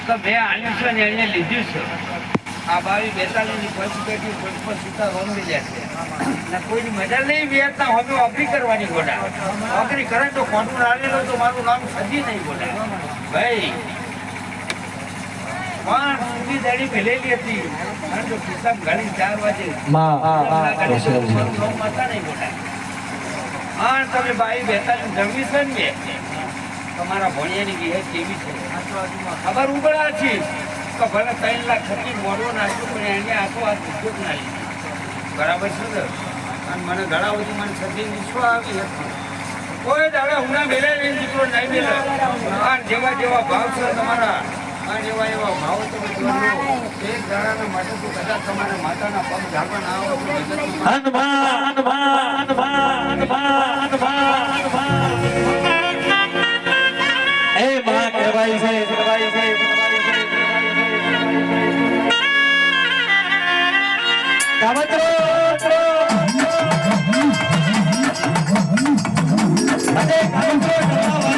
તો મેં આલ્યું છે ને એને લીધું છે. આ 22-42 ની પછી પેટી પર સીતા રોમડી જશે ને કોઈની મજા નહીં વેચતા હવે ઓફરી કરવાની ગોડા ઓફરી કરે તો ખોટું લાગેલો તો મારું નામ સજી નહીં ગોડા ભાઈ પણ સુધી દાડી ભેલેલી હતી અને જો ખિસ્સામ ઘણી 4 વાગે માતા નહીં ગોડા અને તમે 22-42 જમી છે ને તમારા ભણિયાની વિહત કેવી છે ખબર ઉગડા છે તો ભલે 3 લાખ ખર્ચી મોડો નાખ્યો પણ એને આખો આ ઉદ્યોગ ના લીધો બરાબર છે ને અને મને ઘણા બધું મને સજી વિશ્વ આવી હતી કોઈ દાડે હુના મેળે લઈને દીકરો નહીં મેળે અને જેવા જેવા ભાવ છે તમારા અને એવા ભાવ તમે જોડો એક દાડાના માટે તો કદાચ તમારા માતાના પગ ધારવા ના આવો એ માં કહેવાય છે કામત્રો અરે કામત્રો